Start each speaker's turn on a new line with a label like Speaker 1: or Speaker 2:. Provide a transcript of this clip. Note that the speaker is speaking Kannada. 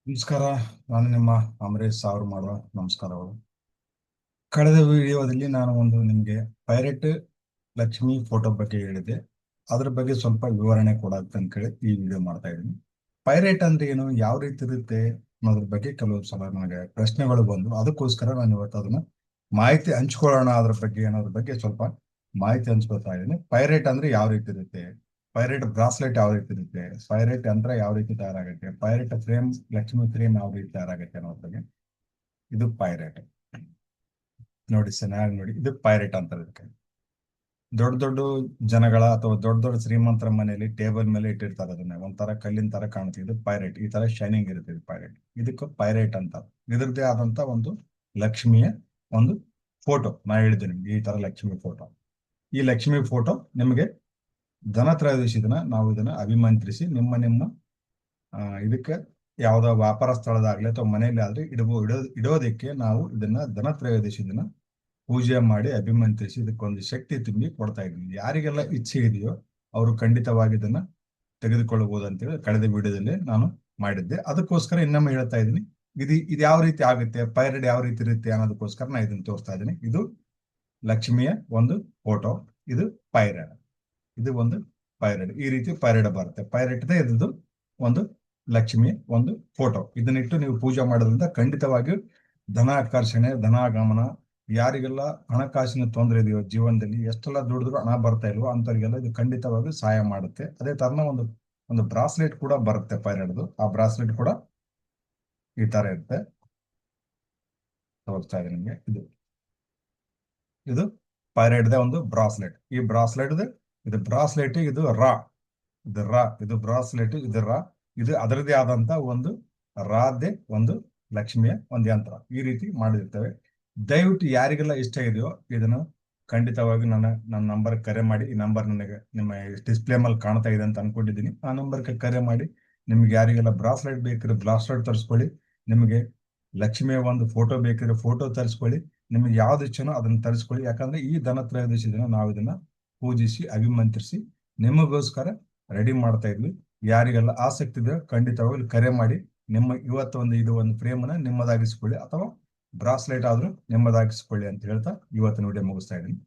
Speaker 1: ನಮಸ್ಕಾರ. ನಾನು ನಿಮ್ಮ ಅಮರೇಶ್ ಸಾವ್ರು ಮಾಡುವ ನಮಸ್ಕಾರಗಳು. ಕಳೆದ ವಿಡಿಯೋದಲ್ಲಿ ನಾನು ನಿಮಗೆ ಪೈರೇಟ್ ಲಕ್ಷ್ಮಿ ಫೋಟೋ ಬಗ್ಗೆ ಹೇಳಿದೆ. ಅದ್ರ ಬಗ್ಗೆ ಸ್ವಲ್ಪ ವಿವರಣೆ ಕೊಡಕ್ಕೆ ಅಂತೇಳಿ ಈ ವಿಡಿಯೋ ಮಾಡ್ತಾ ಇದ್ದೀನಿ. ಪೈರೇಟ್ ಅಂದ್ರೆ ಏನು, ಯಾವ ರೀತಿ ಇರುತ್ತೆ ಅನ್ನೋದ್ರ ಬಗ್ಗೆ ಕೆಲವು ಸಲ ನನಗೆ ಪ್ರಶ್ನೆಗಳು ಬಂದು, ಅದಕ್ಕೋಸ್ಕರ ನಾನು ಇವತ್ತು ಅದನ್ನ ಮಾಹಿತಿ ಹಂಚ್ಕೊಳ್ಳೋಣ. ಅದ್ರ ಬಗ್ಗೆ ಅನ್ನೋದ್ರ ಬಗ್ಗೆ ಸ್ವಲ್ಪ ಮಾಹಿತಿ ಹಂಚ್ಕೊಳ್ತಾ ಇದ್ದೀನಿ. ಪೈರೇಟ್ ಅಂದ್ರೆ ಯಾವ ರೀತಿ ಇರುತ್ತೆ, ಪೈರೇಟ್ ಬ್ರಾಸ್ಲೆಟ್ ಯಾವ ರೀತಿ ಇರುತ್ತೆ, ಪೈರೇಟ್ ಯಂತ್ರ ಯಾವ ರೀತಿ ತಯಾರಾಗುತ್ತೆ, ಪೈರೇಟ್ ಫ್ರೇಮ್ ಲಕ್ಷ್ಮಿ ಫ್ರೇಮ್ ಯಾವ ರೀತಿ ತಯಾರಾಗುತ್ತೆ ಅನ್ನೋದ್ರ ಬಗ್ಗೆ. ಇದು ಪೈರೇಟ್ ನೋಡಿ, ಚೆನ್ನಾಗಿ ನೋಡಿ. ಇದು ಪೈರೇಟ್ ಅಂತ ಇದಕ್ಕೆ. ದೊಡ್ಡ ದೊಡ್ಡ ಜನಗಳ ಅಥವಾ ದೊಡ್ಡ ದೊಡ್ಡ ಶ್ರೀಮಂತರ ಮನೆಯಲ್ಲಿ ಟೇಬಲ್ ಮೇಲೆ ಇಟ್ಟಿರ್ತಾರೆ. ಅದನ್ನ ಒಂಥರ ಕಲ್ಲಿನ ತರ ಕಾಣುತ್ತೆ. ಇದು ಪೈರೇಟ್. ಈ ತರ ಶೈನಿಂಗ್ ಇರುತ್ತೆ ಇದು ಪೈರೇಟ್. ಇದಕ್ಕೆ ಪೈರೇಟ್ ಅಂತ. ಇದ್ರದ್ದೇ ಆದಂತ ಒಂದು ಲಕ್ಷ್ಮಿಯ ಒಂದು ಫೋಟೋ ನಾ ಹೇಳಿದ್ದೆ ನಿಮ್ಗೆ. ಈ ತರ ಲಕ್ಷ್ಮಿ ಫೋಟೋ. ಈ ಲಕ್ಷ್ಮಿ ಫೋಟೋ ನಿಮಗೆ ಧನತ್ರಯೋದಶಿ ದಿನ ನಾವು ಇದನ್ನ ಅಭಿಮಂತ್ರಿಸಿ ನಿಮ್ಮ ಇದಕ್ಕೆ ಯಾವ್ದೋ ವ್ಯಾಪಾರ ಸ್ಥಳದಾಗ್ಲಿ ಅಥವಾ ಮನೆಯಲ್ಲಿ ಆದ್ರೆ ಇಡೋದಕ್ಕೆ ನಾವು ಇದನ್ನ ಧನತ್ರಯೋದಶಿ ದಿನ ಪೂಜೆ ಮಾಡಿ ಅಭಿಮಂತ್ರಿಸಿ ಇದಕ್ಕೊಂದು ಶಕ್ತಿ ತುಂಬಿ ಕೊಡ್ತಾ ಇದ್ದೀವಿ. ಯಾರಿಗೆಲ್ಲ ಇಚ್ಛೆ ಇದೆಯೋ ಅವರು ಖಂಡಿತವಾಗಿ ಇದನ್ನ ತೆಗೆದುಕೊಳ್ಳಬಹುದು ಅಂತೇಳಿ ಕಳೆದ ವಿಡಿಯೋದಲ್ಲಿ ನಾನು ಮಾಡಿದ್ದೆ. ಅದಕ್ಕೋಸ್ಕರ ಇನ್ನೊಮ್ಮೆ ಹೇಳ್ತಾ ಇದ್ದೀನಿ. ಇದು ಯಾವ ರೀತಿ ಆಗುತ್ತೆ, ಪೈರೇಟ್ ಯಾವ ರೀತಿ ಇರುತ್ತೆ ಅನ್ನೋದಕ್ಕೋಸ್ಕರ ನಾನು ಇದನ್ನ ತೋರಿಸ್ತಾ ಇದ್ದೀನಿ. ಇದು ಲಕ್ಷ್ಮಿಯ ಒಂದು ಫೋಟೋ. ಇದು ಪೈರೇಟ್. ಇದು ಒಂದು ಪೈರೇಟ್. ಈ ರೀತಿ ಪೈರೇಟ್ ಬರುತ್ತೆ. ಪೈರೇಟ್ ಇದ್ದು ಒಂದು ಲಕ್ಷ್ಮಿಯ ಒಂದು ಫೋಟೋ. ಇದನ್ನಿಟ್ಟು ನೀವು ಪೂಜೆ ಮಾಡೋದ್ರಿಂದ ಖಂಡಿತವಾಗಿಯೂ ಧನ ಆಕರ್ಷಣೆ, ಧನಾಗಮನ, ಯಾರಿಗೆಲ್ಲ ಹಣಕಾಸಿನ ತೊಂದರೆ ಇದೆಯೋ ಜೀವನದಲ್ಲಿ, ಎಷ್ಟೆಲ್ಲ ದುಡಿದ್ರು ಹಣ ಬರ್ತಾ ಇಲ್ವೋ ಅಂತವ್ರಿಗೆಲ್ಲ ಇದು ಖಂಡಿತವಾಗಿ ಸಹಾಯ ಮಾಡುತ್ತೆ. ಅದೇ ತರನ ಒಂದು ಒಂದು ಬ್ರಾಸ್ಲೆಟ್ ಕೂಡ ಬರುತ್ತೆ ಪೈರೇಟ್ದು. ಆ ಬ್ರಾಸ್ಲೆಟ್ ಕೂಡ ಈ ತರ ಇರುತ್ತೆ. ತೋರಿಸ್ತಾ ಇದೆ ನಿಮ್ಗೆ. ಇದು ಪೈರೇಟ್ದ ಒಂದು ಬ್ರಾಸ್ಲೆಟ್. ಈ ಬ್ರಾಸ್ಲೆಟ್ ಇದು ಬ್ರಾಸ್ಲೆಟ್, ಇದು ರಾ, ಇದು ಬ್ರಾಸ್ಲೆಟ್, ಇದು ರಾ. ಇದು ಅದರದೇ ಆದಂತ ಒಂದು ರಾಧೆ ಒಂದು ಲಕ್ಷ್ಮಿಯ ಒಂದು ಯಂತ್ರ. ಈ ರೀತಿ ಮಾಡಿರ್ತೇವೆ. ದಯವಿಟ್ಟು ಯಾರಿಗೆಲ್ಲ ಇಷ್ಟ ಇದೆಯೋ ಇದನ್ನು ಖಂಡಿತವಾಗಿ ನನ್ನ ನಂಬರ್ ಕರೆ ಮಾಡಿ. ಈ ನಂಬರ್ ನನಗೆ ನಿಮ್ಮ ಡಿಸ್ಪ್ಲೇ ಮೇಲೆ ಕಾಣ್ತಾ ಇದೆ ಅಂತ ಅನ್ಕೊಂಡಿದ್ದೀನಿ. ಆ ನಂಬರ್ಗೆ ಕರೆ ಮಾಡಿ. ನಿಮ್ಗೆ ಯಾರಿಗೆಲ್ಲ ಬ್ರಾಸ್ಲೆಟ್ ಬೇಕಿದ್ರೆ ಬ್ರಾಸ್ಲೆಟ್ ತರಿಸ್ಕೊಳ್ಳಿ. ನಿಮಗೆ ಲಕ್ಷ್ಮಿಯ ಒಂದು ಫೋಟೋ ಬೇಕಿದ್ರೆ ಫೋಟೋ ತರಿಸ್ಕೊಳ್ಳಿ. ನಿಮ್ಗೆ ಯಾವ್ದು ಇಚ್ಛೆನೋ ಅದನ್ನ ತರಿಸ್ಕೊಳ್ಳಿ. ಯಾಕಂದ್ರೆ ಈ ಧನತ್ರಯೋದಶಿ ದಿನ ನಾವು ಇದನ್ನ ಪೂಜಿಸಿ ಅಭಿಮಂತ್ರಿಸಿ ನಿಮಗೋಸ್ಕರ ರೆಡಿ ಮಾಡ್ತಾ ಇದ್ವಿ. ಯಾರಿಗೆಲ್ಲ ಆಸಕ್ತಿ ಇದೆ ಖಂಡಿತವಾಗ್ಲೂ ಕರೆ ಮಾಡಿ. ಇದು ಒಂದು ಫ್ರೇಮ್ನ ನಿಮ್ಮದಾಗಿಸ್ಕೊಳ್ಳಿ ಅಥವಾ ಬ್ರಾಸ್ಲೆಟ್ ಆದ್ರೂ ನಿಮ್ಮದಾಗಿಸ್ಕೊಳ್ಳಿ ಅಂತ ಹೇಳ್ತಾ ಇವತ್ತಿನ ವಿಡಿಯೋ ಮುಗಿಸ್ತಾ ಇದ್ದೀನಿ.